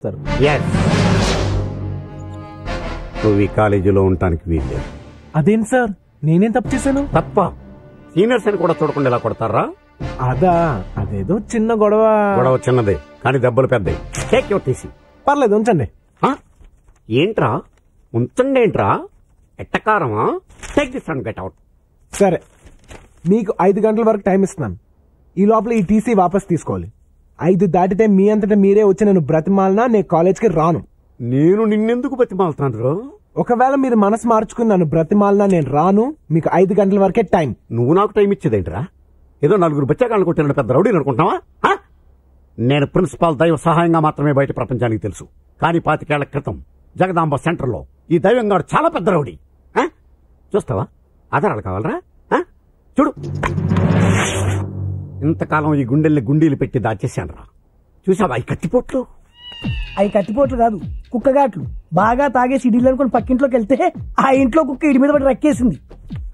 ఇస్తారు. నువ్వు ఈ కాలేజీలో ఉండటానికి వీల్లేదు. అదేంటి సార్, నేనేం తప్పు చేశాను? తప్ప సీనియర్స్ అని కూడా చూడకుండా ఇలా కొడతారా? అదేదో చిన్న గొడవ. గొడవ చిన్నదే కానీ దెబ్బలు పెద్దవి. Take your TC. పర్లేదు ఉంచండి. ఏంట్రా ఉంచండి ఏంట్రా, ఎట్టకారమా? Take this and get out. సరే, మీకు 5 గంటల వరకు టైం ఇస్తున్నాను. ఈ లోపల ఈ టీసీ వాపస్ తీసుకోవాలి. 5 దాటితే మీ అంతటా మీరే వచ్చి నన్ను బ్రతిమాలినా నేను కాలేజ్కి రాను. నేను నిన్నెందుకు బ్రతిమాలుతాను? ఒకవేళ మీరు మనసు మార్చుకుని నన్ను బ్రతిమాలినా నేను రాను. మీకు 5 గంటల వరకే టైం. నువ్వు నాకు టైం ఇచ్చేదేంట్రా? ఏదో 4 బచ్చగాళ్ళు కొట్టిన పెద్ద రౌడీని అనుకుంటున్నావా? నేను ప్రిన్సిపాల్ దైవ సహాయంగా మాత్రమే బయట ప్రపంచానికి తెలుసు. కానీ 25 ఏళ్ల క్రితం జగదాంబ సెంటర్లో ఈ దైవం గారు చాలా పెద్ద రౌడీ. చూస్తావా? ఆధారాలు కావాలరా? చూడు, ఇంతకాలం ఈ గుండెల్ని గుండీలు పెట్టి దాచేశాను రా. చూసావా ఈ కత్తిపోట్లు? అవి కత్తిపోట్లు కాదు, కుక్కగాట్లు. బాగా తాగేసి ఇడిలు అనుకుని పక్కింట్లోకి వెళ్తే ఆ ఇంట్లో కుక్క ఇడి మీద పడి రక్కేసింది.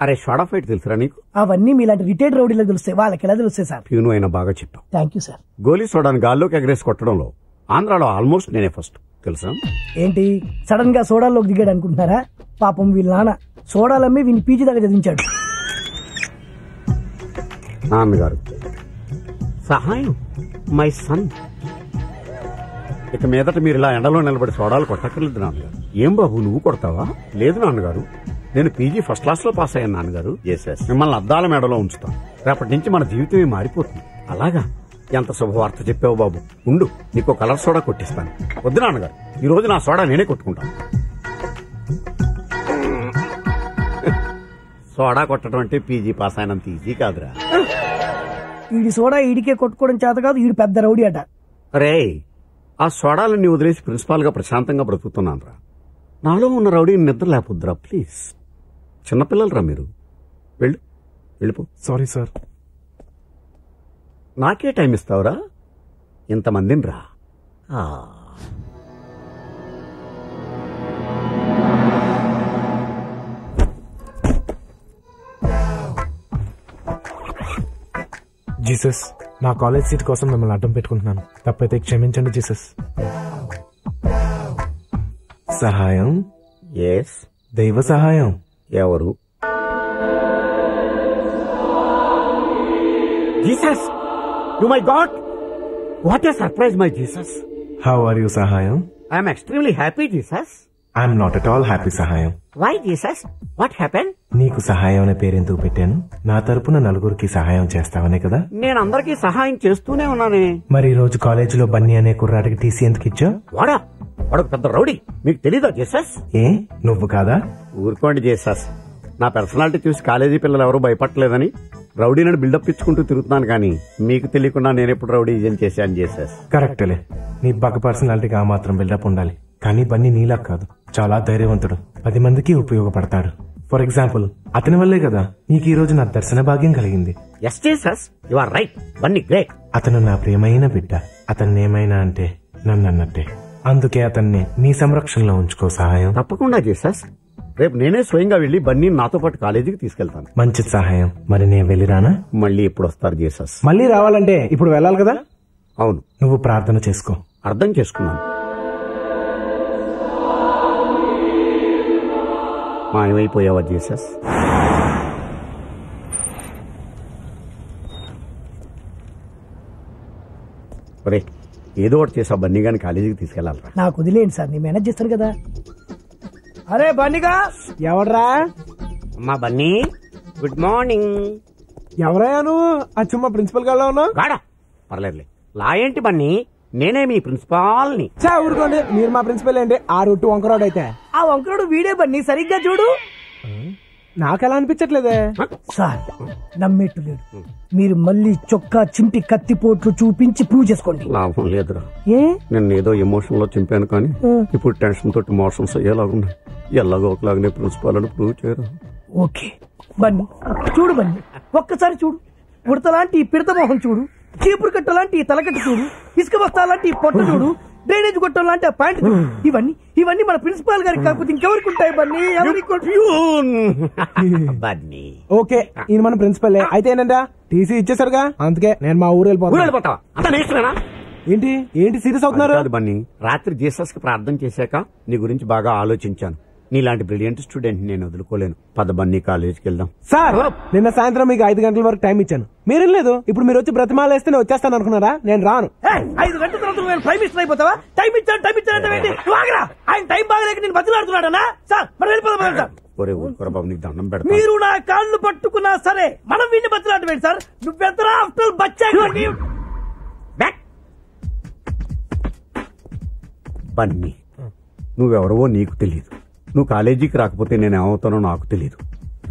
అరే షార్ట్ ఆఫ్ ఫైట్ తెలుసురా నీకు? అవన్నీ మీలాంటి రిటైర్డ్ రౌడీలకు తెలుస్తాయి, వాళ్ళకి ఎలా తెలుస్తాయి సార్? ప్యూను అయినా బాగా చెప్పావు. Thank you sir. గోలీ సోడాని గాల్లోకి ఎగరేసి కొట్టడంలో ఆంధ్రాలో ఆల్మోస్ట్ నేనే ఫస్ట్, తెలుసా? ఏంటి సడన్ గా సోడాల్లోకి దిగాడు అనుకుంటున్నారా? పాపం వీళ్ళ నాన్న సోడాలమ్మి వీని పీజీ దాకా చదివించాడు. నాన్నగారు సహాయం, మై సన్. ఇక మీదట మీరు ఇలా ఎండలో నిలబడి సోడాలు కొట్టక్కర్లేదు నాన్నగారు. ఏం బాబు నువ్వు కొడతావా? లేదు నాన్నగారు, నేను పీజీ ఫస్ట్ క్లాస్ లో పాస్ అయ్యాను నాన్నగారు. మిమ్మల్ని అద్దాల మేడలో ఉంచుతాను. రేపటి నుంచి మన జీవితమే మారిపోతుంది. అలాగా? ఎంత శుభవార్త చెప్పావు బాబు. ఉండు, నీకు కలర్ సోడా కొట్టిస్తాను. వద్దు నాన్నగారు, ఈ రోజు నా సోడా నేనే కొట్టుకుంటాను. సోడా కొట్టడం అంటే పీజీ పాస్ అయినంత ఈజీ కాదురా. ఈడి సోడా ఈడికే కొట్టుకోవడం చేత కాదు, ఈడు పెద్ద రౌడీ అట. రే, ఆ సోడాలన్నీ వదిలేసి ప్రిన్సిపాల్ గా ప్రశాంతంగా బ్రతుకుతున్నాను రా. నాలో ఉన్న రౌడీని నిద్ర లేకపోద్దురా ప్లీజ్. చిన్నపిల్లలరా మీరు. వెళ్ళిపో. Sorry sir. నాకే టైం ఇస్తావురా? ఇంతమందిని రా. జీసస్, నా కాలేజ్ సీట్ కోసం మిమ్మల్ని అడ్డం పెట్టుకుంటున్నాను. తప్పైతే క్షమించండి జీసస్. సహాయం? ఎస్. దైవ సహాయం? ఎవరు? Jesus, you my god, what a surprise my Jesus. How are you Sahayam? I'm extremely happy Jesus. I'm not at all happy Sahayam. Why Jesus, what happen? నీకు సహాయం అనే పేరెందుకు పెట్టాను? నా తరపున 4 సహాయం చేస్తావనే కదా. నేను అందరికీ సహాయం చేస్తూనే ఉన్నానే. మరి ఈ రోజు కాలేజీలో బన్నీ అనే కుర్రాడికి టీసీ ఎందుకు ఇచ్చావు? వాడు పెద్ద రౌడీ, మీకు తెలీదా జీసస్? ఏ, నువ్వు కాదా? ఊరుకోండి జీసస్, నా పర్సనాలిటీ చూసి కాలేజీ పిల్లలు ఎవరూ భయపడలేదని రౌడీని బిల్డప్ ఇచ్చుకుంటూ తిరుగుతున్నాను. కానీ మీకు తెలియకుండా నేను ఎప్పుడు రౌడీ చేశాను జీసస్. కరెక్ట్లే, నీ బగ పర్సనాలిటీకి ఆ మాత్రం బిల్డప్ ఉండాలి. కానీ బన్నీ నీలా కాదు, చాలా ధైర్యవంతుడు. 10 మందికి ఉపయోగపడతాడు. ఫర్ ఎగ్జాంపుల్, అతని వల్లే కదా నీకు ఈ రోజు నా దర్శన భాగ్యం కలిగింది. Yes Jesus, you are right. Bunny great. అతను నా ప్రియమైన బిడ్డ. అతన్ని ఏమైనా అంటే నన్ను అన్నట్టే. అందుకే అతన్ని నీ సంరక్షణలో ఉంచుకో సహాయం. తప్పకుండా జీసస్, రేపు నేనే స్వయంగా వెళ్లి బన్నీని నాతో పాటు కాలేజీకి తీసుకెళ్తాను. మంచి సహాయం. మరి నేను వెళ్ళిరానా? మళ్ళీ ఎప్పుడు వస్తారు జీసస్? మళ్ళీ రావాలంటే ఇప్పుడు వెళ్ళాలి కదా. అవును. నువ్వు ప్రార్థన చేసుకో. అర్థం చేసుకున్నాను. మాయమైపోయావా జీసస్? ఒరే, ఏదో ఒకటి చేసా బన్నీ గాని కాలేజీకి తీసుకెళ్లాలరా. నాకు వదిలేండి సార్, నేను మేనేజ్ చేస్తాను కదా. అరే బన్నీగా. ఎవడ్రా? అమ్మా బన్నీ, గుడ్ మార్నింగ్. ఎవరయ్యా నువ్వు? అచ్చుమ్మ ప్రిన్సిపల్ గాలో ఉన్నావు. గాడా పర్లేదులే. లా ఏంటి బన్నీ, నేనే మీ ప్రిన్సిపాల్ ని. ఊరుకోండి, మీరు మా ప్రిన్సిపల్ ఏంటి? ఆ రొట్టు వంకరోడ్ అయితే ఆ వంకరోడు వీడే బన్నీ, సరిగ్గా చూడు. నాకెలా అనిపించట్లేదే సార్. నమ్మేట్టు లేదు. మీరు మళ్ళీ చొక్కా చింపి కత్తిపోట్లు చూపించి ప్రూవ్ చేసుకోండి. లాభం లేదురా. ఏ? నేను ఏదో ఎమోషన్ లో చింపాను కానీ ఇప్పుడు టెన్షన్ తోటి మోషన్స్ అయ్యేలాగున్నాయి. ఎలాగో ఒకలాగానే ప్రిన్సిపాల్ అని ప్రూవ్ చేయరు. ఓకే బన్నీ, చూడు బన్నీ, ఒక్కసారి చూడు. ఉడతలాంటి ఈ పిడత మొహం చూడు, చీపురు కట్టలాంటి ఈ తలకట్టు చూడు, ఇసుక బస్తాలాంటి ఈ పొట్ట చూడు, డ్రైనేజ్ గొట్టం లాంటి ఆ ప్యాంట్ చూడు. ఇవన్నీ మన ప్రిన్సిపాల్ గారికి కాకపోతే ఇంకెవరికి ఉంటాయి బన్నీ? బన్నీ ఓకే, ఈయన మన ప్రిన్సిపల్ అయితే ఏంటంట టీసీ ఇచ్చేసారుగా, అందుకే నేను మా ఊరు వెళ్ళిపోతాను. అంత నేర్చుకున్నా ఏంటి ఏంటి సీరియస్ అవుతున్నారు? కాదు బన్నీ, రాత్రి జీసస్ కి ప్రార్థన చేశాక నీ గురించి బాగా ఆలోచించాను. నీలాంటి బ్రిలియంట్ స్టూడెంట్ నేను వదులుకోలేను. పద బన్నీ, కాలేజీకి వెళ్దాం. సార్ నిన్న సాయంత్రం మీకు 5 గంటల వరకు టైం ఇచ్చాను, మీరేం లేదు. ఇప్పుడు మీరు వచ్చి బ్రతిమాలేస్తే నేను వచ్చేస్తాను అనుకున్నారా? నేను రాను. 5 గంటల తర్వాత నువ్వు ప్రైమ్ మినిస్టర్ అయిపోతావా? టైం ఇచ్చాను ఆయన టైం బాగలేక నేను బతిలాడుతున్నాడనా? సార్ మనం వెళ్ళిపోదాం సార్. ఒరే ఊరుకోరా బాబు, నీకు దండం పెడతా. మీరు నా కాళ్ళు పట్టుకున్నా సరే మనం వీడిని బతిలాడమేంటి సార్? నువ్వెంతరా ఆఫ్టర్ బచ్చా బన్నీ, నువ్వెవరవో నీకు తెలియదు. నువ్వు కాలేజీకి రాకపోతే నేను ఏమవుతానో నాకు తెలియదు.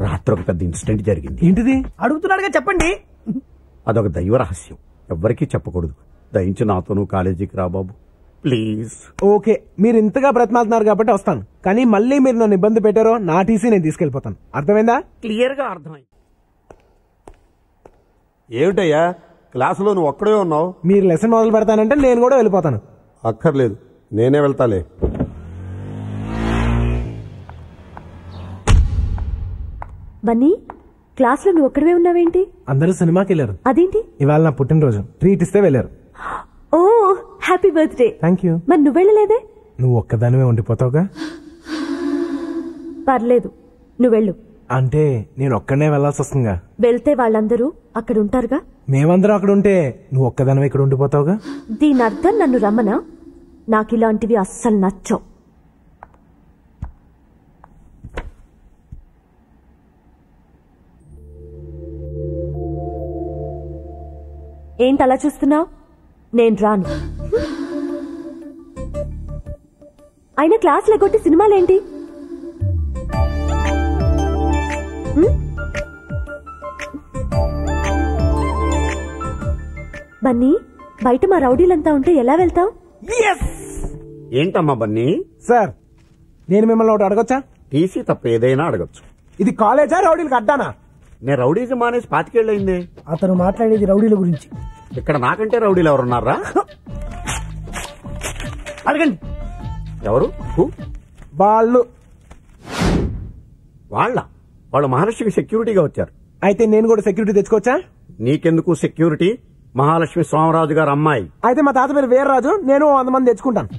రాత్రి ఒక పెద్ద ఇన్సిడెంట్ జరిగింది. ఏంటిది? అడుగుతున్నాడుగా చెప్పండి. అదొక దైవ రహస్యం, ఎవ్వరికీ చెప్పకూడదు. దయించి నాతో నువ్వు కాలేజీకి రా బాబు, ప్లీజ్. ఓకే, మీరు ఇంతగా బ్రతిమాలుతున్నారు కాబట్టి వస్తాను. కానీ మళ్ళీ మీరు నన్ను ఇబ్బంది పెట్టారో నా టీసీ నేను తీసుకెళ్లిపోతాను. అర్థమైందా? క్లియర్ గా అర్థమైంది. ఏమిటయ్యా క్లాసులో నువ్వు ఒక్కడే ఉన్నావు? మీరు లెసన్ మొదలు పెడతానంటే నేను కూడా వెళ్ళిపోతాను. అక్కర్లేదు, నేనే వెళ్తాలే. బన్నీ, క్లాస్ లో నువ్వు ఒక్కడవే ఉన్నావేంటి? అందరూ సినిమాకి వెళ్ళారు. అదేంటి? ఇవాళ నా పుట్టినరోజు, ట్రీట్ ఇస్తే వెళ్ళారు. ఓ హ్యాపీ బర్త్డే. Thank you. మరి నువ్వు వెళ్ళలేదే? నువ్వు ఒక్కదానివే ఉండిపోతావుగా. పర్లేదు, నువ్వు వెళ్ళు. అంటే నేను ఒక్కడనే వెళ్లాల్సి వస్తుందిగా. వెళ్తే వాళ్ళందరూ అక్కడ ఉంటారుగా. మేమందరం అక్కడ ఉంటే నువ్వు ఒక్కదానివే ఇక్కడ ఉండిపోతావుగా. దీని అర్థం నన్ను రమ్మనా? నాకు ఇలాంటివి అస్సలు నచ్చవు. ఏంటి అలా చూస్తున్నావు? నేను రాను. అయినా క్లాస్ లేకొట్టి సినిమాలేంటి? బన్నీ, బయట మా రౌడీలంతా ఉంటే ఎలా వెళ్తావు? ఏంటమ్మా బన్నీ? సార్ నేను మిమ్మల్ని ఒకటి అడగొచ్చా? టీసీ తప్ప ఏదైనా అడగచ్చు. ఇది కాలేజా రౌడీలకు అడ్డానా? నేను రౌడీజం మానేసి 25 ఏళ్ళయింది. అతను మాట్లాడేది రౌడీల గురించి. ఇక్కడ నాకంటే రౌడీలు ఎవరున్నారా? అడగండి. ఎవరు? వాళ్ళు వాళ్ళు మహాలక్ష్మికి సెక్యూరిటీగా వచ్చారు. అయితే నేను కూడా సెక్యూరిటీ తెచ్చుకోవచ్చా? నీకెందుకు సెక్యూరిటీ? మహాలక్ష్మి సోమరాజు గారు అమ్మాయి. అయితే మా తాత పేరు వీర్రాజు, నేను 100 మంది తెచ్చుకుంటాను.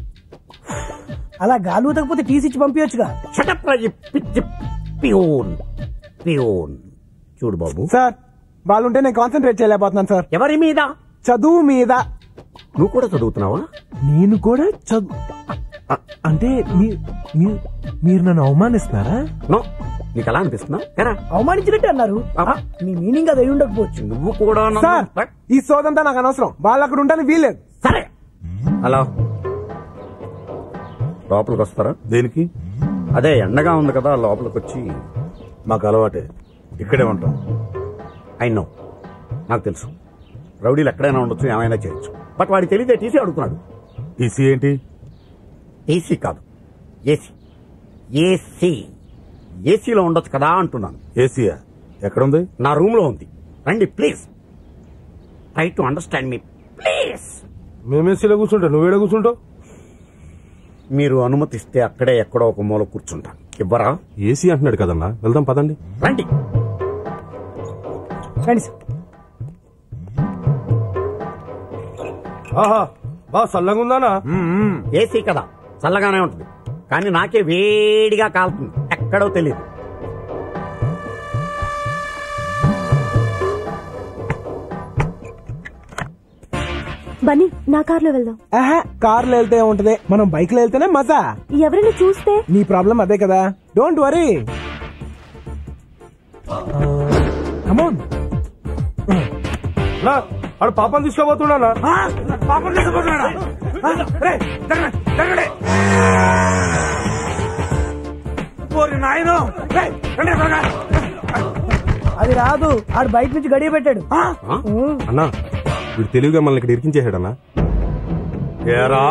అలా గాలి ఊతకపోతే టీసీ ఇచ్చి పంపించచ్చుగా. చూడు బాబు సార్, వాళ్ళుంటే నేను కాన్సన్ట్రేట్ చేయలేకపోతున్నాను సార్. ఎవరి మీద? చదువు మీద. నువ్వు కూడా చదువుతున్నావా? నేను కూడా అంటే మీరు నన్ను అవమానిస్తున్నారా? నో, నీకు అలా అనిపిస్తున్నా? అవమానించినట్టే అన్నారు. మీ మీనింగ్ అది అయి ఉండకపోవచ్చు. నువ్వు కూడా సార్, ఈ సోదంతా నాకు అనవసరం. వాళ్ళు అక్కడ ఉంటాను వీల్లేదు. సరే, హలో, లోపలికి వస్తారా? దేనికి? అదే ఎండగా ఉంది కదా, లోపలికి వచ్చి. మాకు అలవాటే, ఇక్కడే ఉంటాం. నో, నాకు తెలుసు రౌడీలు ఎక్కడైనా ఉండొచ్చు, ఏమైనా చేయొచ్చు. బట్ వాడికి తెలియదే టీసీ అడుగుతున్నాడు. టీసీ ఏంటి? టీసీ కాదు, ఏసీ. ఏసీ ఏసీలో ఉండొచ్చు కదా అంటున్నాను. ఏసీయా? ఎక్కడుంది? నా రూమ్ లో ఉంది. రండి please. Try to understand me please. మేము ఏసీలో కూర్చుంటా, నువ్వేడ కూర్చుంటావు? మీరు అనుమతిస్తే అక్కడే ఎక్కడో ఒక మూల కూర్చుంటాను. ఇవ్వరా? ఏసీ అంటున్నాడు కదన్నా, వెళ్దాం పదండి. రండి. ఆహా, బా చల్లగా ఉందానా? ఏసీ కదా, చల్లగానే ఉంటుంది. కానీ నాకే వేడిగా కాలుతుంది, ఎక్కడో తెలియదు. బన్నీ, నా కార్లో వెళ్దాం. కార్లో వెళ్తే ఉంటది, మనం బైక్ లో వెళ్తేనే మజా. ఎవరైనా చూస్తే? నీ ప్రాబ్లం అదే కదా, డోంట్ వరీ. కమాన్. ఆడు పాపం తీసుకోబోతున్నానా? పాపం తీసుకోబోతున్నాడా? అది రాదు, ఆడు బయట నుంచి గడియ పెట్టాడు. అన్నా, వీడు తెలివిగా మనల్ని ఇక్కడ ఇరికించేసాడన్నా. ఏరా,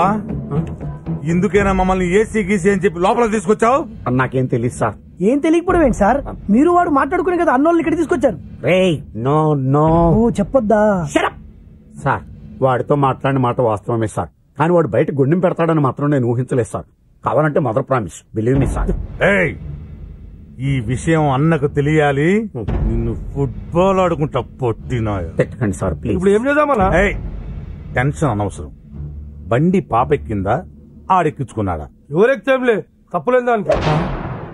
ఇందుకేనా మమ్మల్ని ఏసీ గీసీ అని చెప్పి లోపల తీసుకొచ్చావు? నాకేం తెలియదు సార్. ఏం తెలియకపోవడం ఏంటి సార్? మీరు వాడు మాట్లాడుకునే కదా అన్నోళ్ళని ఇక్కడ తీసుకొచ్చారు. నో నో, చెప్పొద్దా సార్? వాడితో మాట్లాడిన మాట వాస్తవమే సార్, కానీ వాడు బయట గుండెం పెడతాడని మాత్రం నేను ఊహించలేదు సార్. కావాలంటే mother promise, believe me sir. ఈ విషయం అన్నకు తెలియాలి. నిన్ను ఫుట్బాల్ ఆడుకుంటా పొట్టినా. పెట్టకండి సార్ ప్లీజ్. ఇప్పుడు ఏం చేద్దామన్నా? టెన్షన్ అనవసరం. బండి పాపెక్కిందా ఆడెక్కించుకున్నాడా? ఎవరెక్కేంలే తప్పులేదు దానికి.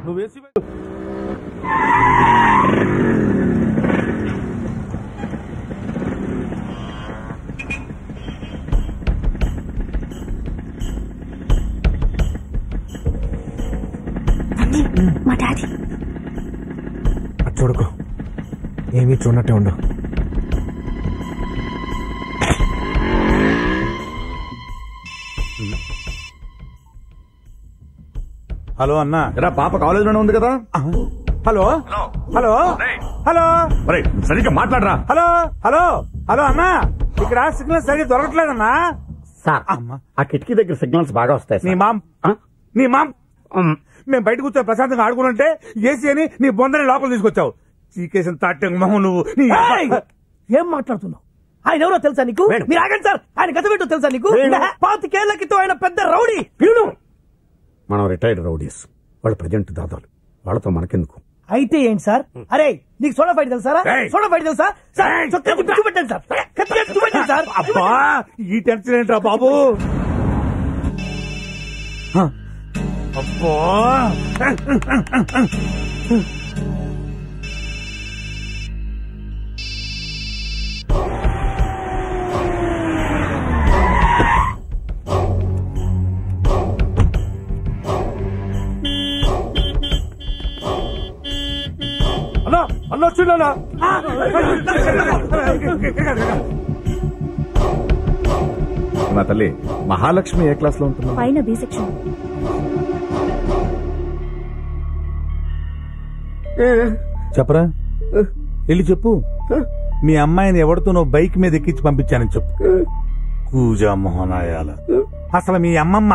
నువ్వు వేసి మా డాడీ అది చూడకు, ఏమీ చూడనట్టే ఉండు. హలో అన్నా. ఎరా పాప కాలేజ్ లోనే ఉంది కదా? హలో హలో హలో సరిగ్గా మాట్లాడరా. హలో హలో హలో అన్నా, ఇక్కడ సిగ్నల్ సరిగ్గా దొరకట్లేదన్నా. సార్ ఆ కిటికీ దగ్గర సిగ్నల్స్ బాగా వస్తాయి నీ సార్. మామ్ నీ మామ్ మేము బయట కూర్చొని ప్రశాంతంగా ఆడుకుంటుంటే ఏసీ అని నీ బొందని లోపల తీసుకొచ్చావు. చీకేసిన తాటంగా మొహం నువ్వు. ఏం మాట్లాడుతున్నావు? ఆయన ఎవరో తెలుసా నీకు? మేడం. మీరు ఆగండి సార్. ఆయన గత పెట్టు తెలుసా నీకు? మేడం. 25 క్రితం ఆయన పెద్ద రౌడీ. మనం రిటైర్డ్ రౌడీస్, వాళ్ళు ప్రజెంట్ దాదాలు, వాళ్ళతో మనకెందుకు? అయితే ఏంటి సార్? అరే నీకు సోడా ఫైట్ తెలుసా? ఏయ్. సోడా ఫైట్ తెలుసా సార్? ఏయ్. చొక్కా తిప్పి చూపెట్టండి సార్. కత్తిగా చూపెట్టండి సార్. అబ్బా ఈ టెన్షన్ ఏంట్రా బాబు? అబ్బా అన్నా అన్న వచ్చిందన్నా. నా తల్లి మహాలక్ష్మి ఏ క్లాస్ లో ఉంటున్నా? పైన బి సెక్షన్. చెప్పరా, వెళ్ళి చెప్పు. మీ అమ్మాయిని ఎవరితో నువ్వు బైక్ మీద ఎక్కించి పంపించానని చెప్పు. కూజా మోహనాయాల. అసలు మీ అమ్మమ్మ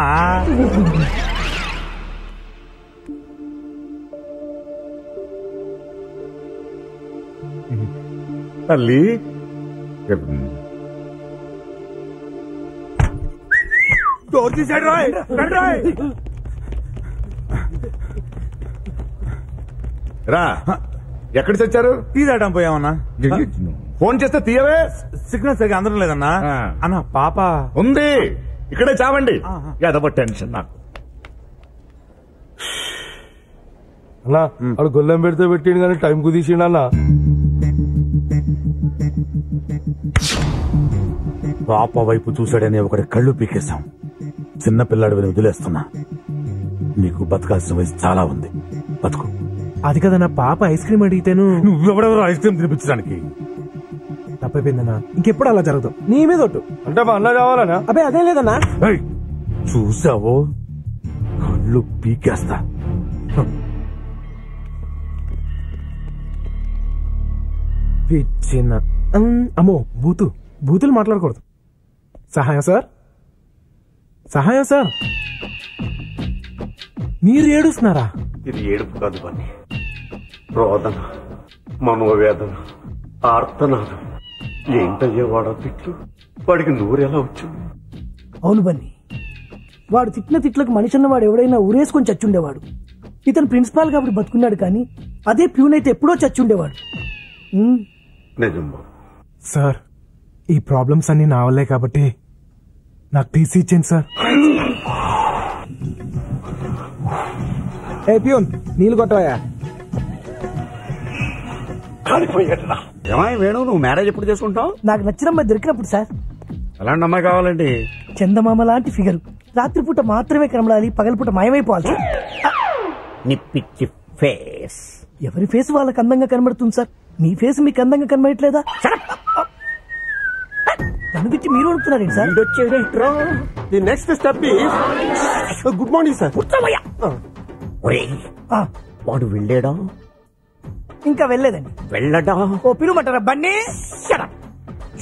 తల్లి డోర్ తీసాడు రాయ్. రా, ఎక్కడ చచ్చారు? తీదాటం పోయామన్నా. ఫోన్ చేస్తే తీయవే. సిగ్నల్ సరిగా అందడం లేదన్నా. ఆ. అన్న పాప ఉంది ఇక్కడే చావండి. ఆహా. ఎదవ టెన్షన్ నాకు. అన్నా అడు గొల్లెం పెడితే పెట్టిండు కానీ టైం కుదిసిండు అన్న. పాప వైపు చూశాడని ఒకటి కళ్ళు పీకేశాం. చిన్న పిల్లాడిని వదిలేస్తున్నా. నీకు బతకాల్సిన వయసు చాలా ఉంది, బతుకు. అది కదా నా పాప ఐస్ క్రీమ్ అడిగితేను నువ్వెవడెవరో ఐస్ క్రీమ్ తినిపించడానికి. తప్పైపోయిందన్నా, ఇంకెప్పుడు అలా జరగదు. నీ మీద ఒట్టు. అంటే మా అన్న కావాలనా? అబ్బే అదేం లేదన్నా. ఏయ్, చూసావో కళ్ళు పీకేస్తా. పిచ్చిన అమ్మో బూతులు మాట్లాడకూడదు. సహాయం సార్, సహాయం సార్. మీరు ఏడుస్తున్నారా? ఇది ఏడుపు కాదు బన్నీ, రోదన, మనోవేదన, ఆర్తనాదం. ఏంటయ్యా వాడో తిట్లు, వాడికి నూరెలా వచ్చింది? అవును బన్నీ, వాడు తిట్టిన తిట్లకు మనిషి అన్నవాడు ఎవడైనా ఊరేసుకొని చచ్చుండేవాడు. ఇతను ప్రిన్సిపాల్ కాబట్టి బతుకున్నాడు, కానీ అదే ప్యూన్ అయితే ఎప్పుడో చచ్చుండేవాడు. నిజం బాబు. సార్, ఈ ప్రాబ్లమ్స్ అన్ని నా వల్లే కాబట్టి నాకు టీసీ ఇచ్చింది సార్. ఏ ప్యూన్, నీళ్ళు కొట్టవయ్యా. ఏమాయి వేణు, నువ్వు మ్యారేజ్ ఎప్పుడు చేసుకుంటావు? నాకు నచ్చిన అమ్మాయి దొరికినప్పుడు సార్. ఎలాంటి అమ్మాయి కావాలండి? చందమామ లాంటి ఫిగర్, రాత్రిపూట మాత్రమే కనబడాలి, పగలపూట మాయమైపోవాలి. నీ పిచ్చి ఫేస్. ఎవరి ఫేస్ వాళ్ళకి అందంగా కనబడుతుంది సార్. మీ ఫేస్ మీకు అందంగా కనబడట్లేదా? నన్ను తిట్టి మీరు అడుగుతున్నారేంటి sir? The next step good morning sir. ఆ, వాడు వెళ్ళాడా? ఇంకా వెళ్ళలేదండి. వెళ్ళడా? ఓ పిలుమంటారా బండి?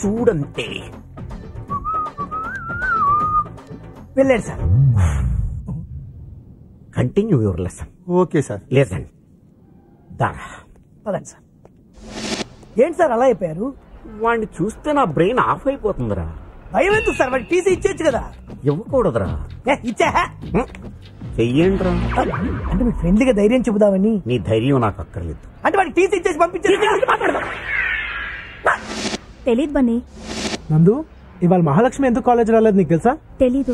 చూడంతే. వెళ్ళాడు sir. Continue your lesson. Okay sir. Lesson. దారా. పదండి సార్. ఏంటి సార్ అలా అయిపోయారు? వాడిని చూస్తే నా బ్రెయిన్ ఆఫ్ అయిపోతుందిరా. భయం ఎందుకు సార్? వాడి టీసీ ఇచ్చేచ్చు కదా. ఇవ్వకూడదురా. ఇచ్చా చెయ్యండిరా. అంటే మీ ఫ్రెండ్లీగా ధైర్యం చెబుదామని. నీ ధైర్యం నాకు అక్కర్లేదు. అంటే వాడికి టీసీ ఇచ్చేసి పంపించారు. తెలీదు బన్నీ. నందు, ఇవాళ మహాలక్ష్మి ఎందుకు కాలేజ్ రాలేదు నీకు తెలుసా? తెలీదు.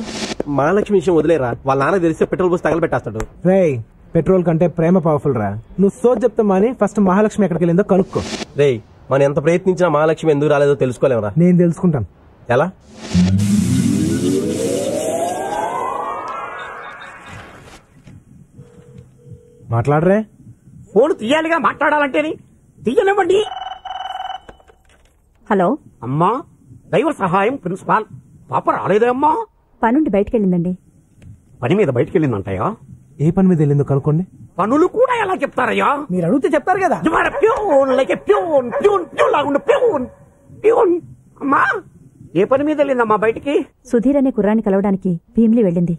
మహాలక్ష్మి విషయం వదిలేరా, వాళ్ళ నాన్న తెలిస్తే పెట్రోల్ పోసి తగలబెట్టేస్తాడు. రేయ్, పెట్రోల్ కంటే ప్రేమ పవర్ఫుల్ రా. నువ్వు సోచ్ చెప్తా మాని ఫస్ట్ మహాలక్ష్మి ఎక్కడికి వెళ్ళిందో కనుక్కో. రేయ్, మనం ఎంత ప్రయత్నించినా మహాలక్ష్మి ఎందుకు రాలేదో తెలుసుకోలేమరా. నేను తెలుసుకుంటాను. ఎలా? మాట్లాడరే. ఫోన్ తీయాలిగా, మాట్లాడాలంటేని. తీయనివ్వండి. హలో అమ్మా, డ్రైవర్ సహాయం ప్రిన్సిపాల్. పాప రాలేదే అమ్మా? పనుండి బయటకెళ్ళిందండి. పని మీద బయటకెళ్ళిందంటయ్యా. ఏ పని మీద వెళ్ళిందో కనుక్కోండి. పనులు కూడా ఎలా చెప్తారయ్యా? మీరు అడిగితే చెప్తారు కదా. అమ్మా, ఏ పని మీద వెళ్ళిందమ్మా బయటికి? సుధీర్ అనే కుర్రాన్ని కలవడానికి భీమిలి వెళ్ళింది.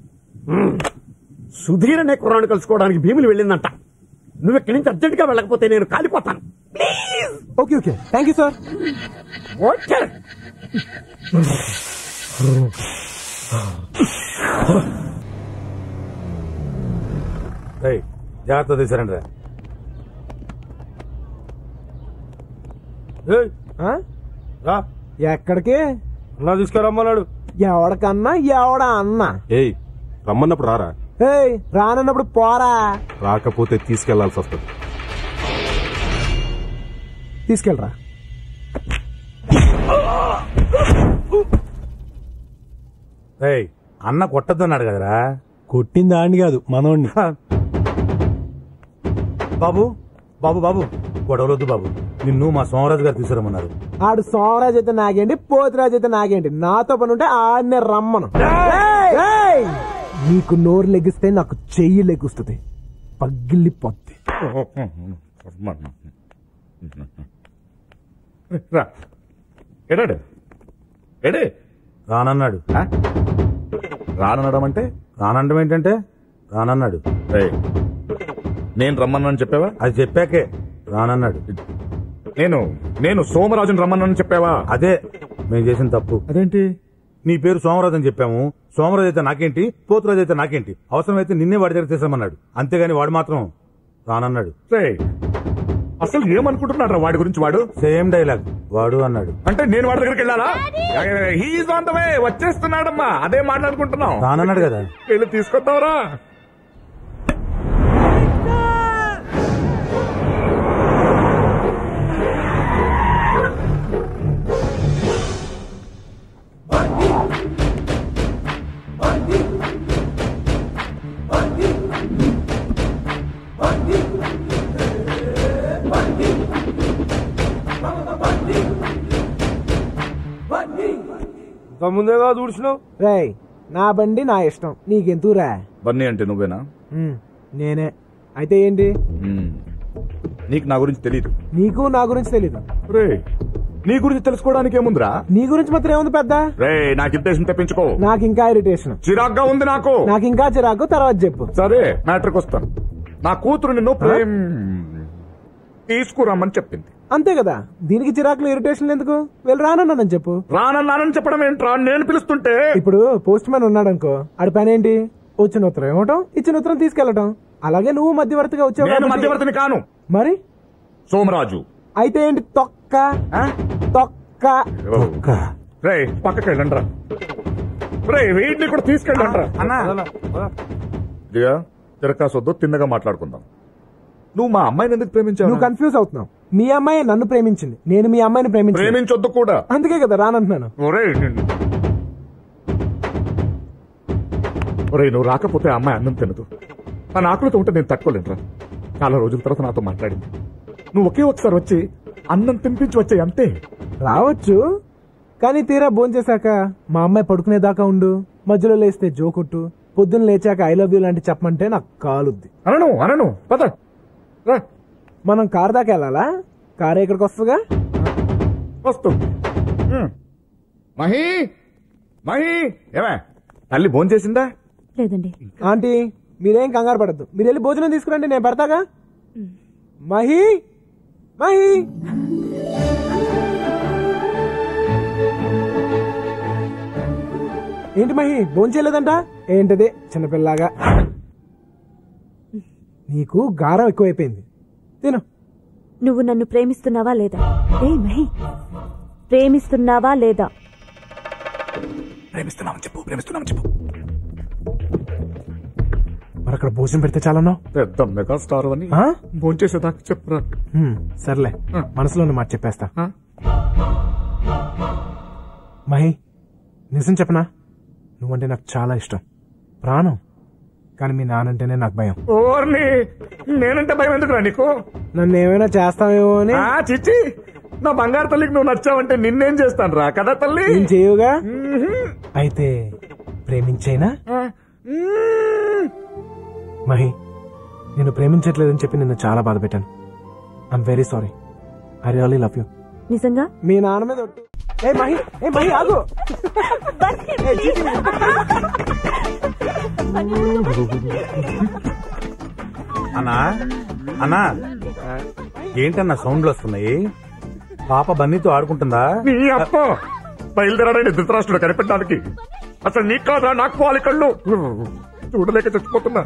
సుధీర్ అనే కుర్రాన్ని కలుసుకోవడానికి భీములు వెళ్ళిందంట. నువ్వు ఇక్కడి నుంచి అర్జెంట్ గా వెళ్ళకపోతే నేను కాలిపోతాను. Please. Okay okay, thank you sir. Okay. జాగ్రత్త తీసారండి. రా, ఎక్కడికి? అన్నా తీసుకురమ్మన్నాడు. ఎవడకన్నా ఎవడా అన్నా? ఏయ్, రమ్మన్నప్పుడు రారా, ఏయ్, రానన్నప్పుడు పోరా. రాకపోతే తీసుకెళ్లాల్సి వస్తుంది. తీసుకెళ్ళరా. అన్న కొట్టద్దన్నాడు కదరా. కొట్టింది ఆడిని కాదు, మనోడిని. బాబు బాబు బాబు, గొడవలొద్దు బాబు. నిన్ను మా సోమరాజు గారు తీసుకురమ్మన్నారు. ఆడు సోమరాజు అయితే నాగేంటి, పోతురాజు అయితే నాగేంటి, నాతో పని ఉంటే ఆడినే రమ్మను. నీకు నోరు లెగిస్తే నాకు చెయ్యి లెగుస్తుంది, పగిలిపోద్ది. రానన్నాడు. రానడం అంటే? రానండం ఏంటంటే రానన్నాడు. నేను రమ్మన్నాను చెప్పావా? అది చెప్పాకే రానన్నాడు. నేను సోమరాజుని రమ్మన్నాను చెప్పావా? అదే మేము చేసిన తప్పు. అదేంటి? నీ పేరు సోమరాజు అని చెప్పాము. సోమరాజు అయితే నాకేంటి, పోతురాజు అయితే నాకేంటి, అవసరమైతే నిన్నే వాడి దగ్గర తీసామన్నాడు. అంతేగాని వాడు మాత్రం రానన్నాడు. అసలు ఏమనుకుంటున్నాడు వాడి గురించి? వాడు సేమ్ డైలాగ్ వాడు అన్నాడు. అంటే నేను వాడి దగ్గరికి వెళ్ళాలా? హీఈస్ ఆన్ ద వే, వచ్చేస్తున్నాడమ్మా. అదే మాట్లాడుకుంటున్నాం. రానన్నాడు కదా, వెళ్ళి తీసుకొద్దావరా. ముందేగా చూసినావు. రేయ్, నా బండి నా ఇష్టం, నీకెంతూరా? బన్నీ అంటే నువ్వేనా? నేనే. అయితే ఏంటి? నీకు నా గురించి తెలీదు. నీకు నా గురించి తెలీదు. రే, నీ గురించి తెలుసుకోవడానికి ఏముందిరా? నీ గురించి మాత్రం ఏముంది పెద్ద? రే, నాకు ఇరిటేషన్ తెప్పించుకో. నాకు ఇంకా ఇరిటేషన్, చిరాగ్గా ఉంది నాకు. నాకు ఇంకా చిరాకు. తర్వాత చెప్పు. సరే, మ్యాటర్కి వస్తాను. నా కూతురు నిన్ను తీసుకురమ్మని చెప్పింది. అంతే కదా, దీనికి చిరాకులు ఇరిటేషన్ ఎందుకు? వెళ్ళి రానన్నానని చెప్పు. రానన్నానని చెప్పడం ఏంట్రా? నేను పిలుస్తుంటే. ఇప్పుడు పోస్ట్ మ్యాన్ ఉన్నాడు అనుకో, ఆడి పని ఏంటి? వచ్చిన ఉత్తరం ఇవ్వటం, ఇచ్చిన ఉత్తరం తీసుకెళ్లటం. అలాగే నువ్వు మధ్యవర్తిగా వచ్చావు. నేను మధ్యవర్తిని కాను. మరి సోమరాజు. అయితే ఏంటి? తొక్క తొక్క. రే, పక్కకి వెళ్ళండి రా. రే, వీటిని కూడా తీసుకెళ్ళండి రా. ఇదిగా తిరకాసొద్దు, తిన్నగా మాట్లాడుకుందాం. నువ్వు మా అమ్మాయిని ఎందుకు ప్రేమించావు? నువ్వు కన్ఫ్యూజ్ అవుతున్నావు. మీ అమ్మాయి నన్ను ప్రేమించింది, నేను మీ అమ్మాయిని ప్రేమించొద్దు కూడా. అందుకే కదా రానంటున్నాను. ఒరే, నువ్వు రాకపోతే ఆ అమ్మాయి అన్నం తినదు. నా ఆకలితో ఉంటే నేను తట్టుకోలేనురా. చాలా రోజుల తర్వాత నాతో మాట్లాడింది. నువ్వు ఒకే ఒకసారి వచ్చి అన్నం తినిపించి వచ్చాయి, అంతే. రావచ్చు, కానీ తీరా భోంచేశాక మా అమ్మాయి పడుకునేదాకా ఉండు, మధ్యలో లేస్తే జోకొట్టు, పొద్దున్న లేచాక ఐ లవ్ యూ లాంటి చెప్పమంటే నాకు కాలుద్ది. అనను పద రా. మనం కార్ దాకా వెళ్ళాలా? కారు ఇక్కడికి వస్తుందిగా. వస్తుంది. మహి మహి, ఏమే తల్లి భోంచేసిందా? లేదండి. ఆంటీ, మీరేం కంగారు పడద్దు, మీరు వెళ్ళి భోజనం తీసుకురండి, నేను పెడతాగా. మహి మహి. ఏంటి మహి, భోంచేయలేదంట? ఏంటది చిన్నపిల్లగా? నీకు గారం ఎక్కువైపోయింది, తిను. నువ్వు నన్ను ప్రేమిస్తున్నావా లేదా? ఏ మహి, ప్రేమిస్తున్నావా లేదా? ప్రేమిస్తున్నామని చెప్పు. మరి అక్కడ భోజనం పెడితే చాలన్నావు. పెద్ద మెగా స్టార్ అని భోంచేసేదాకా చెప్పురా. సర్లే, మనసులో ఉన్న మాట చెప్పేస్తా. మహి, నిజం చెప్పనా, నువ్వంటే నాకు చాలా ఇష్టం, ప్రాణం. కానీ మీ నానంటేనే నాకు భయం. ఓర్ని, నేనంటే భయం ఎందుకురా నీకు? నన్ను ఏమైనా చేస్తావేమో అని. చిచ్చి, నా బంగారు తల్లికి నువ్వు నచ్చావంటే నిన్నేం చేస్తాను రా కదా తల్లి. నేను చేయవుగా. అయితే ప్రేమించైనా? మహి, నేను ప్రేమించట్లేదని చెప్పి నిన్ను చాలా బాధ పెట్టాను. I'm very sorry. I really love you. నిజంగా? మీ నాన్న మీద ఒట్టు. ఏ మహి ఆగు. అన్నా ఏంటన్నా సౌండ్లు వస్తున్నాయి? పాప బన్నీతో ఆడుకుంటుందా? నీ అప్ప బయలుదేరాడండి ధృతరాష్ట్రుడు కనిపెట్టడానికి. అసలు నీకు కాదా నాకు వాలి కళ్ళు చూడలేక చచ్చిపోతున్నా.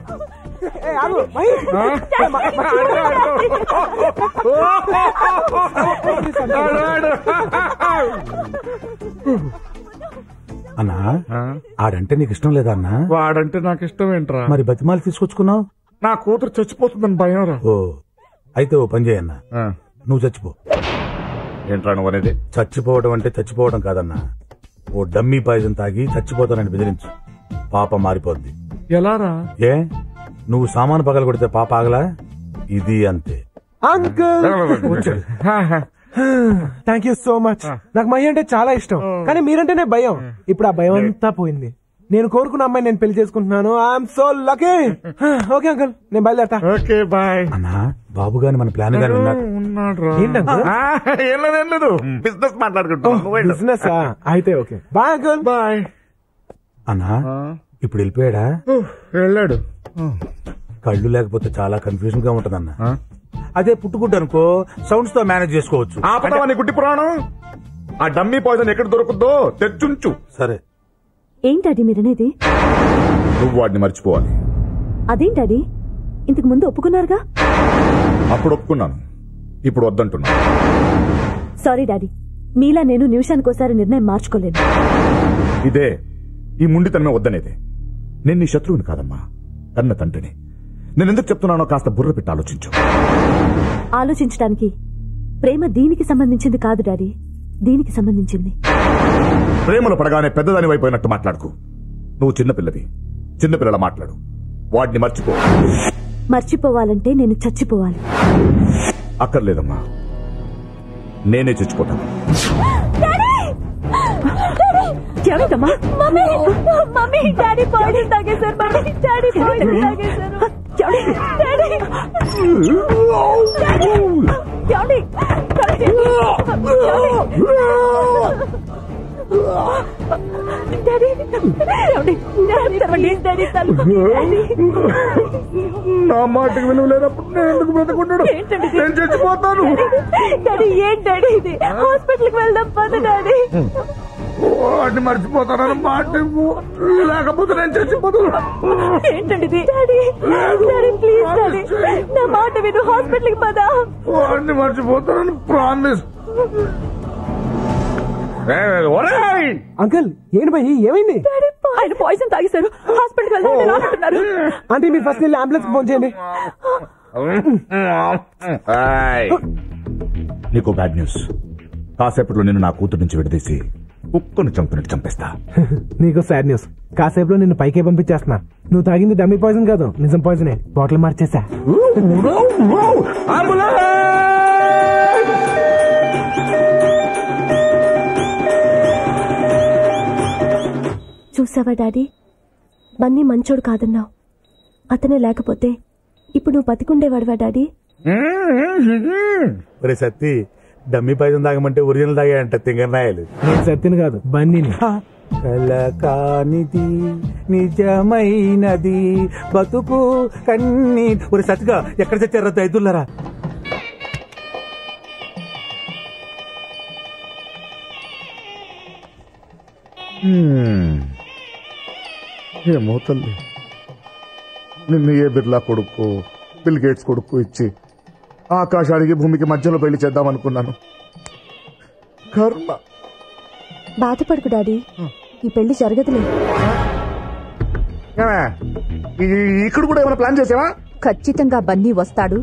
అన్నా, ఆడంటే నీకు ఇష్టం లేదా అన్నా? వాడంటే నాకు ఇష్టం ఏంట్రా? మరి బతిమాలి తీసుకొచ్చుకున్నావు? నా కూతురు చచ్చిపోతుందని భయం రా. ఓ, అయితే ఓ పని చేయన్నా, నువ్వు చచ్చిపో. ఏంట్రా నువ్వు అనేది? చచ్చిపోవడం అంటే చచ్చిపోవడం కాదన్నా, ఓ డమ్మీ పాయిజన్ తాగి చచ్చిపోతానని బెదిరించు, పాప మారిపోద్ది. ఎలారా? ఏ, నువ్వు సామాను పగల కొడితే పాప ఆగలా? ఇది అంతే. Uncle, thank you so much. నాకు మహి అంటే చాలా ఇష్టం, కానీ మీరంటేనే భయం. ఇప్పుడు ఆ భయం అంతా పోయింది. నేను కోరుకున్న అమ్మాయి నేను పెళ్లి చేసుకుంటున్నాను. I'm so lucky. Okay uncle, నేను బయలుదేరతా. Okay bye. అన్నా, బాబు గాని మన ప్లాన్ గాని ఉన్నాడు. ఏం లేదు, బిజినెస్ మాట్లాడుకుంటాం. బిజినెస్ అయితే ఓకే. Bye uncle. బాయ్. అన్నా, ఇప్పుడు వెళ్ళిపోయాడా? వెళ్ళాడు. కళ్ళు లేకపోతే చాలా కన్ఫ్యూజన్ గా ఉంటదన్నా. అదే పుట్టుకుంటు అనుకో, సౌండ్స్ తో మేనేజ్ చేసుకోవచ్చు. ఆపదామని గుడ్డి పురాణం. ఆ డమ్మీ పాయిజన్ ఎక్కడ దొరుకుద్దో తెచ్చుంచు. సరే. ఏంటది మీరనేది? నువ్వు వాడిని మర్చిపోవాలి. అదేంటది? ఇంతకు ముందు ఒప్పుకున్నారుగా. అప్పుడు ఒప్పుకున్నాను, ఇప్పుడు వద్దంటున్నా. సారీ డాడీ, మీలా నేను నిమిషానికోసారి నిర్ణయం మార్చుకోలేదు. ఇదే ఈ ముండితనమే వద్దనేదే. నేను నీ శత్రువుని కాదమ్మా, కన్న తండ్రిని. నేను ఎందుకు చెప్తున్నానో కాస్త బుర్ర పెట్టి ఆలోచించు. ఆలోచించడానికి ప్రేమ దీనికి సంబంధించింది కాదు డాడీ, దీనికి సంబంధించింది. ప్రేమలో పడగానే పెద్దదాని వైపోయినట్టు మాట్లాడుకు. నువ్వు చిన్నపిల్లవి, చిన్నపిల్లల మాట్లాడు. వాడిని మర్చిపో. మర్చిపోవాలంటే నేను చచ్చిపోవాలి. అక్కర్లేదమ్మా, నేనే చచ్చిపోతాను. ఏమిటమ్మా? మమ్మీ, డాడీ పాయిజన్ తాగేశారు. మమ్మీ, డాడీ పాయిజన్ తాగేశారు. నా మాటకు విలువ లేనప్పుడు నేను ఎందుకు బ్రతకుంటాడు? నేను చచ్చిపోతాను. ఏంటండి ఇది? హాస్పిటల్కి వెళ్దాం పద డాడీ. వాడిని మర్చిపోతానని మాట లేకపోతే నేను చచ్చిపోతాను. ఏంటండి డాడీ? ప్లీజ్ డాడీ, నా మాట విను, హాస్పిటల్కి పద. వాడిని మర్చిపోతానని ప్రామిస్. అంకుల్, ఏంటి భయ్, ఏమైంది? ఆయన పాయిజన్ తాగేశారు, హాస్పిటల్కి వెళ్దాం అంటున్నారు. అంటే మీరు ఫస్ట్ వెళ్ళి అంబులెన్స్ ఫోన్ చేయండి. నీకు బ్యాడ్ న్యూస్. కాసేపట్లో నేను నా కూతురు నుంచి విడదీసి కుక్కను చంపినట్టు చంపేస్తా. నీకు సాడ్ న్యూస్. కాసేపులో నిన్ను పైకే పంపించేస్తున్నా. నువ్వు తాగింది డమ్మీ పాయిజన్ కాదు, నిజం పాయిజనే. బాటిల్ మార్చేసా. చూసావా డాడీ, బన్నీ మంచోడు కాదన్నావు. అతనే లేకపోతే ఇప్పుడు నువ్వు బతికుండేవాడువా డాడీ? ఒరే సత్తి, డమ్మీ పాయిజన్ తాగమంటే ఒరిజినల్ తాగాయంట తింగరాయలు. నేను సత్తిని కాదు, బన్నీని. కల కానిది నిజమైనది బతుకు కన్నీ. ఒరే సత్తిగా, ఎక్కడ చచ్చారా దైదులరా? ఏమో తల్లి, నిన్ను ఏ బిర్లా కొడుకు, బిల్ గేట్స్ కొడుకు ఇచ్చి ఆకాశానికి భూమికి మధ్యలో పెళ్లి చేద్దామనుకున్నాను. కర్మ. బాధపడకు డాడీ, ఈ పెళ్లి జరగదులే. ఇక్కడ కూడా ఏమైనా ప్లాన్ చేసావా? ఖచ్చితంగా బన్నీ వస్తాడు,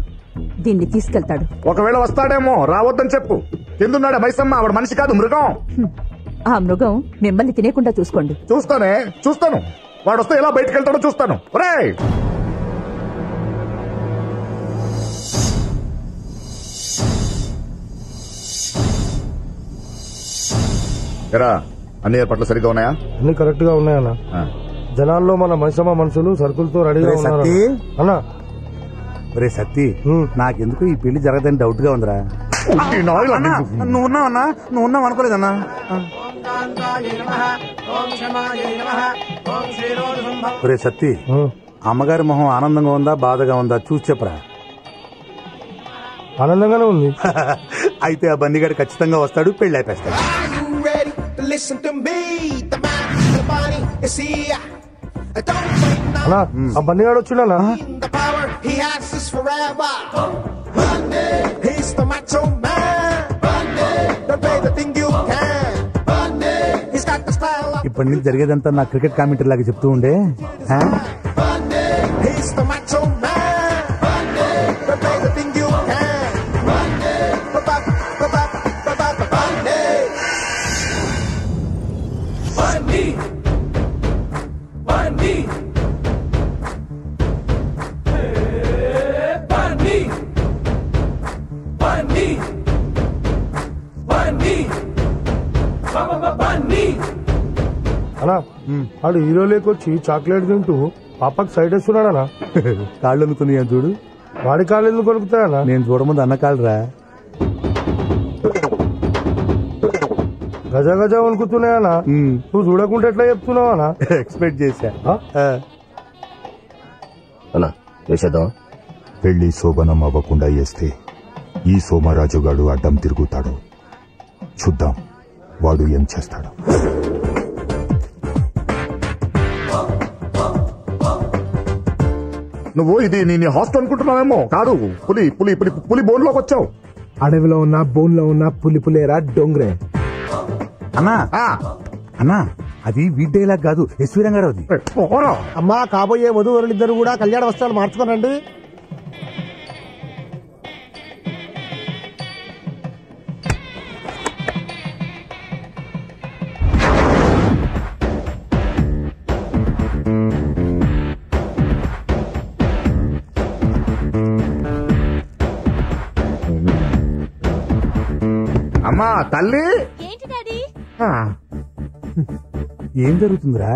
దీన్ని తీసుకెళ్తాడు. ఒకవేళ వస్తాడేమో, రావద్దని చెప్పు. కిందున్నాడు మైసమ్మ, ఆవిడ మనిషి కాదు మృగం. ఆ మృగం మిమ్మల్ని తినేకుండా చూసుకోండి. చూస్తాను. వాడు వస్తే ఎలా బయటకు వెళ్తాడో చూస్తాను. ఒరేయ్, ఎరా అన్ని ఏర్పాట్లు సరిగ్గా ఉన్నాయా? అన్ని కరెక్ట్ గా ఉన్నాయన్నా. జనాల్లో మన మైసమ్మ మనుషులు సరుకులతో రెడీగా ఉన్నారు అన్నా. రే సత్తి, నాకెందుకు ఈ పెళ్లి జరగదని డౌట్ గా ఉందిరా. నువ్వు ఉన్నావన్నా? నువ్వు ఉన్నావు అనుకోలేదన్నా. రే సత్తి, అమ్మగారి మొహం ఆనందంగా ఉందా బాధగా ఉందా చూసి చెప్పరా. ఆనందంగానే ఉంది. అయితే ఆ బన్నీగాడు ఖచ్చితంగా వస్తాడు, పెళ్లి అయిపోతాడు. అన్నా ఆ బన్నీగాడు వచ్చిండనా? ఇప్పటి నుంచి జరిగేదంతా నా క్రికెట్ కామెంటరీ లాగా చెప్తూ ఉండే. అన్నా ఆడు హీరో లేకొచ్చి చాక్లెట్ తింటూ పాపకి సైడ్ వేస్తున్నాడనా? కాళ్ళు అనుకున్నాయా చూడు. వాడి కాళ్ళు ఎందుకు కొనుక్కుతాయన్నా? నేను చూడముందు అన్న కాళ్ళరా గజ గజ వణుకుతున్నాయన్నా. నువ్వు చూడకుండా ఎట్లా చెప్తున్నావా? ఎక్స్పెక్ట్ చేశా. అన్నా చేసేద్దాం. పెళ్లి శోభనం అవ్వకుండా చేస్తే ఈ సోమరాజుగాడు అడ్డం తిరుగుతాడు. చూద్దాం వాడు ఏం చేస్తాడు. నువ్వు ఇది నీ హాస్టల్ అనుకుంటున్నావేమో. కాదు, పులి పులి పులి పులి బోన్ లోకి వచ్చావు. అడవిలో ఉన్న బోన్ లో ఉన్న పులి పులేరా డొంగ్రే. అన్నా అది వీడ్డేలా కాదు, ఎస్వీ రంగారావుది. అమ్మా కాబోయే వధువరులిద్దరు కూడా కళ్యాణ వస్త్రాలు మార్చుకోనండి. అమ్మా తల్లి. ఏం జరుగుతుందిరా?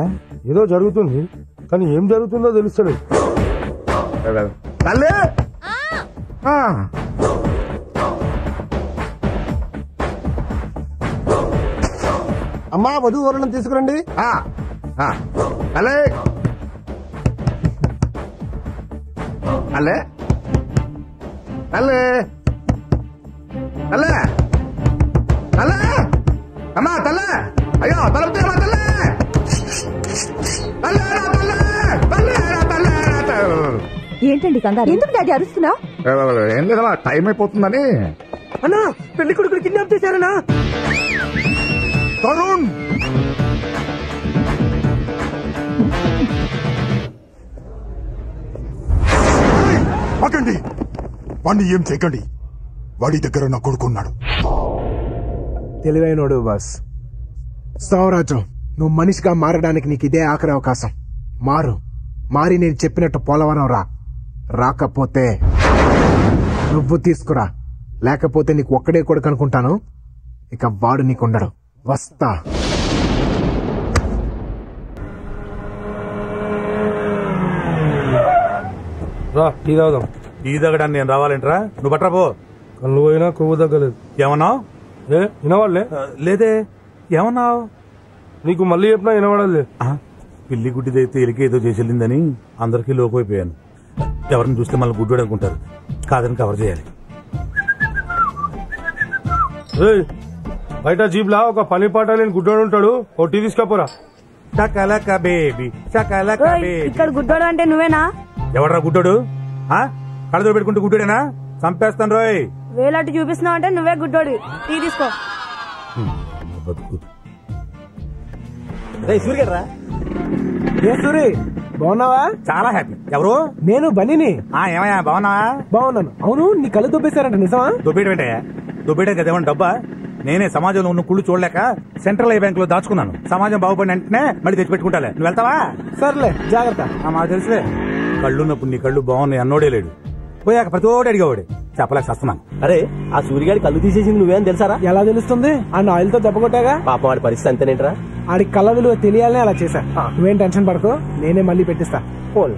ఏదో జరుగుతుంది, కానీ ఏం జరుగుతుందో తెలుస్తలేదు. తల్లి అమ్మా వధువరులను తీసుకురండి. తల్లి తల్లి తల్లి తల్లి తల్లి అమ్మా తల్లి. అయ్యో తలుపుతే అమ్మా తల్లి. ఏంటండి కంగారు? ఎందుకు డాడీ అరుస్తున్నా? ఏం లేదమ్మా, టైం అయిపోతుందని. అన్నా పెళ్లి కొడుకుని కిడ్నాప్ చేశారన్నా. తరుణ్ ఆగండి, వాడిని ఏం చేయకండి. వాడి దగ్గర నా కొడుకున్నాడు. తెలివైనోడు బాస్. సౌరాజం, నువ్వు మనిషిగా మారడానికి నీకు ఇదే ఆఖరి అవకాశం. మారి నేను చెప్పినట్టు పోలవరం రాకపోతే నువ్వు తీసుకురా. లేకపోతే నీకు ఒక్కడే కొడుకు అనుకుంటాను, ఇక వాడు నీకుండడు. వస్తా. రా టీ తాగుదాం. టీ తగ్గడానికి నేను రావాలంటరా? నువ్వు బట్రా పో. కళ్ళు పోయినా కొవ్వు తగ్గలేదు. ఏమన్నావు? వినవాళ్లే? లేదే. ఏమన్నావు? నీకు మళ్ళీ చెప్పినా వినవాడలే. పిల్లి గుడ్డిదైతే ఎలికి ఏదో చేసి వెళ్ళిందని అందరికీ లోకైపోయాను. ఎవరిని చూస్తే మళ్ళీ గుడ్డోడు అనుకుంటారు. కాదని కవర్ చేయాలి. బయట జీప్ లా ఒక పని పాట లేని గుడ్డోడు ఉంటాడు. O T తీసుకపోరా. ఇక్కడ గుడ్డోడు అంటే నువ్వేనా? ఎవడరా గుడ్డోడు? కళ్ళతో పెట్టుకుంటూ గుడ్డోడేనా? చంపేస్తాను రోయ్. వేలట్టు చూపిస్తున్నావు అంటే నువ్వే గుడ్డోడు. టీ తీసుకో. బతుకు సూర్యగడరా ఏ సూరి బాగున్నావా? చాలా హ్యాపీ. ఎవరు? నేను బన్నీని. ఏమయ్యా బాగున్నావా? బాగున్నాను. అవును నీ కళ్ళు దొబ్బేశారంట నిజమా? దొబ్బేయడం దొబ్బేయడం కదేమన్నా డబ్బా? నేనే సమాజంలో ఉన్న కుళ్ళు చూడలేక సెంట్రల్ బ్యాంక్ లో దాచుకున్నాను. సమాజం బాగుపడిన వెంటనే మళ్ళీ తెచ్చి పెట్టుకుంటాలే. నువ్వు వెళ్తావా? సర్లే జాగ్రత్త. మాకు తెలుసులే. కళ్ళున్నప్పుడు నీ కళ్ళు బాగున్నాయి అన్నోడే లేడు. పోయాక ప్రతి ఓడి అడిగేవాడు. చెప్పలేక వస్తున్నాను. అరే ఆ సూర్యగాడి కళ్ళు తీసేసింది నువ్వేం తెలుసారా? ఎలా తెలుస్తుంది? ఆ ఆయిల్ తో దెబ్బ కొట్టాగా. పాపం వాడి పరిస్థితి అంతేనేంట్రా? ఆడికి కళ్ళ విలువ తెలియాలనే అలా చేశా. నువ్వేం టెన్షన్ పడకు, నేనే మళ్ళీ పెట్టిస్తా. ఫోన్